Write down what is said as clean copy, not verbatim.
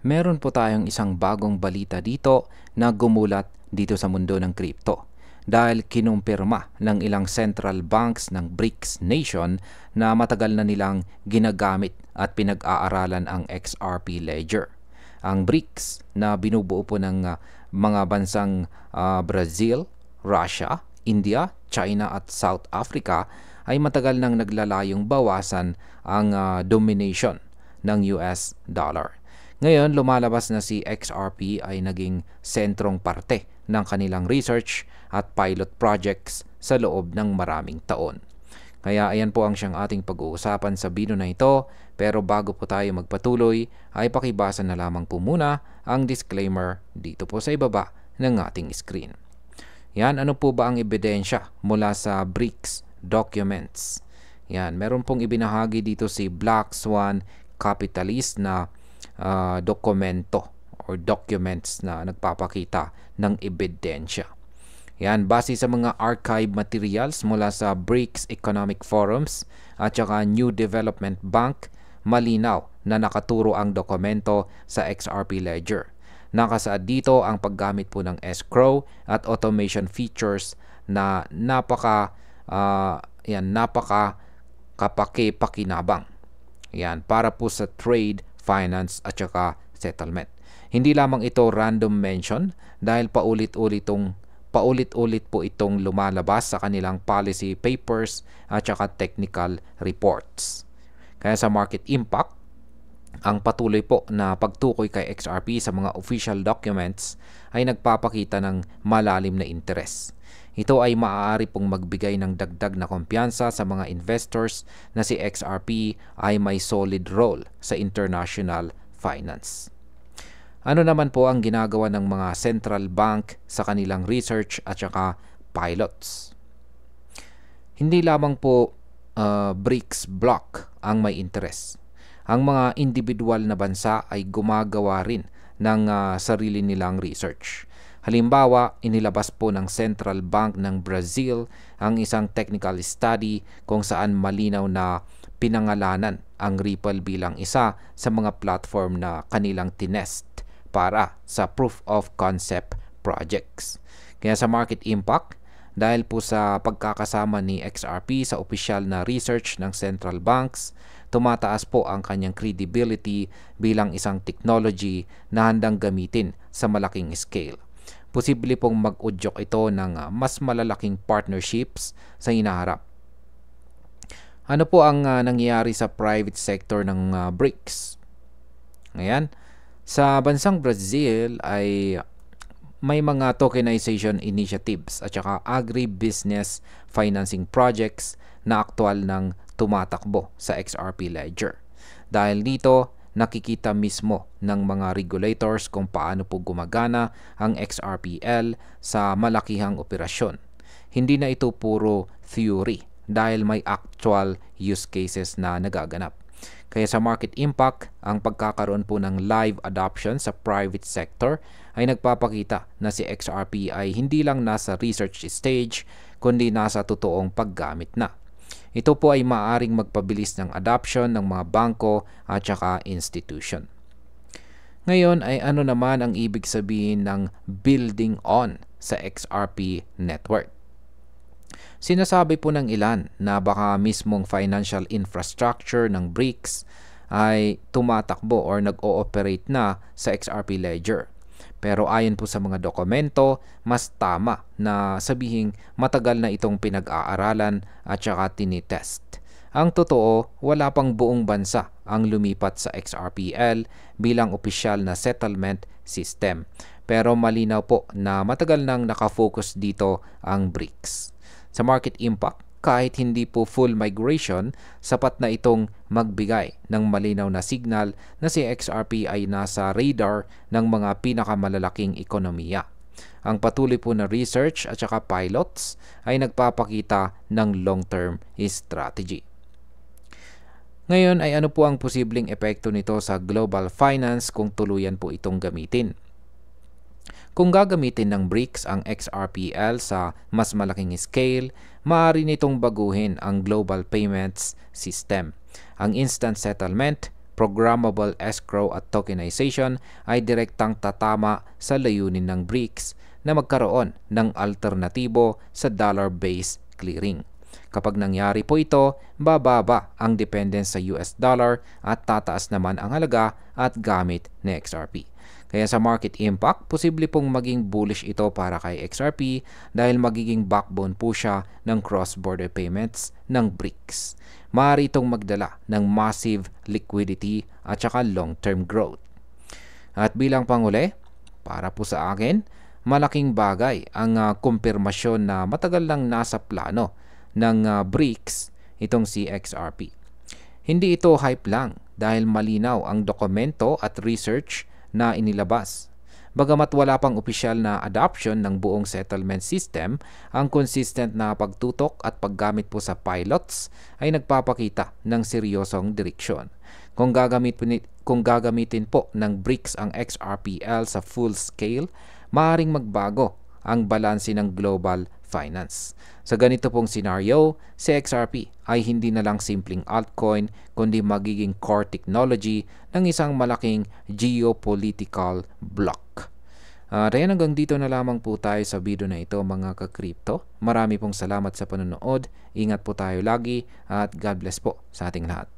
Meron po tayong isang bagong balita dito na gumulat dito sa mundo ng crypto dahil kinumpirma ng ilang central banks ng BRICS nation na matagal na nilang ginagamit at pinag-aaralan ang XRP Ledger. Ang BRICS na binubuo po ng mga bansang Brazil, Russia, India, China at South Africa ay matagal nang naglalayong bawasan ang domination ng US dollar. Ngayon, lumalabas na si XRP ay naging sentrong parte ng kanilang research at pilot projects sa loob ng maraming taon. Kaya ayan po ang siyang ating pag-uusapan sa video na ito, pero bago po tayo magpatuloy ay pakibasa na lamang po muna ang disclaimer dito po sa ibaba ng ating screen. Yan, ano po ba ang ebidensya mula sa BRICS documents? Yan, meron pong ibinahagi dito si Black Swan Capitalist na dokumento or documents na nagpapakita ng ebidensya. Yan, base sa mga archive materials mula sa BRICS Economic Forums at saka New Development Bank, malinaw na nakaturo ang dokumento sa XRP Ledger. Nakasaad dito ang paggamit po ng escrow at automation features na napaka kapaki-pakinabang. Yan, para po sa trade, finance at saka settlement. Hindi lamang ito random mention dahil paulit-ulit po itong lumalabas sa kanilang policy papers at saka technical reports. Kaya sa market impact, ang patuloy po na pagtukoy kay XRP sa mga official documents ay nagpapakita ng malalim na interes. Ito ay maaari pong magbigay ng dagdag na kumpiyansa sa mga investors na si XRP ay may solid role sa international finance. Ano naman po ang ginagawa ng mga central bank sa kanilang research at saka pilots? Hindi lamang po BRICS bloc ang may interes. Ang mga individual na bansa ay gumagawa rin ng sarili nilang research. Halimbawa, inilabas po ng Central Bank ng Brazil ang isang technical study kung saan malinaw na pinangalanan ang Ripple bilang isa sa mga platform na kanilang tinest para sa proof of concept projects. Kaya sa market impact, dahil po sa pagkakasama ni XRP sa opisyal na research ng central banks, tumataas po ang kanyang credibility bilang isang technology na handang gamitin sa malaking scale. Posible pong mag-udyok ito ng mas malalaking partnerships sa hinaharap. Ano po ang nangyayari sa private sector ng BRICS? Ngayon, sa bansang Brazil ay may mga tokenization initiatives at saka agribusiness financing projects na aktual ng tumatakbo sa XRP Ledger. Dahil dito, nakikita mismo ng mga regulators kung paano po gumagana ang XRPL sa malakihang operasyon. Hindi na ito puro theory dahil may actual use cases na nagaganap. Kaya sa market impact, ang pagkakaroon po ng live adoption sa private sector ay nagpapakita na si XRP ay hindi lang nasa research stage kundi nasa totoong paggamit na. Ito po ay maaaring magpabilis ng adoption ng mga bangko at saka institution. Ngayon ay ano naman ang ibig sabihin ng building on sa XRP network? Sinasabi po ng ilan na baka mismong financial infrastructure ng BRICS ay tumatakbo or nag-ooperate na sa XRP Ledger. Pero ayon po sa mga dokumento, mas tama na sabihing matagal na itong pinag-aaralan at saka tinitest. Ang totoo, wala pang buong bansa ang lumipat sa XRPL bilang opisyal na settlement system. Pero malinaw po na matagal nang nakafocus dito ang BRICS. Sa market impact, kahit hindi po full migration, sapat na itong magbigay ng malinaw na signal na si XRP ay nasa radar ng mga pinakamalalaking ekonomiya. Ang patuloy po na research at saka pilots ay nagpapakita ng long-term strategy. Ngayon ay ano po ang posibleng epekto nito sa global finance kung tuluyan po itong gamitin? Kung gagamitin ng BRICS ang XRPL sa mas malaking scale, maaari nitong baguhin ang global payments system. Ang instant settlement, programmable escrow at tokenization ay direktang tatama sa layunin ng BRICS na magkaroon ng alternatibo sa dollar-based clearing. Kapag nangyari po ito, bababa ang dependence sa US dollar at tataas naman ang halaga at gamit ni XRP. Kaya sa market impact, posible pong maging bullish ito para kay XRP dahil magiging backbone po siya ng cross-border payments ng BRICS. Maaari itong magdala ng massive liquidity at saka long-term growth. At bilang panghuli, para po sa akin, malaking bagay ang kumpirmasyon na matagal lang nasa plano ng BRICS itong si XRP. Hindi ito hype lang dahil malinaw ang dokumento at research na inilabas. Bagamat wala pang opisyal na adoption ng buong settlement system, ang consistent na pagtutok at paggamit po sa pilots ay nagpapakita ng seryosong direksyon. Kung gagamitin po ng BRICS ang XRPL sa full scale, maaaring magbago ang balanse ng global finance. Sa ganito pong senaryo, si XRP ay hindi na lang simpleng altcoin kundi magiging core technology ng isang malaking geopolitical bloc. Ayan, hanggang dito na lamang po tayo sa video na ito mga ka-crypto. Marami pong salamat sa panonood. Ingat po tayo lagi at God bless po sa ating lahat.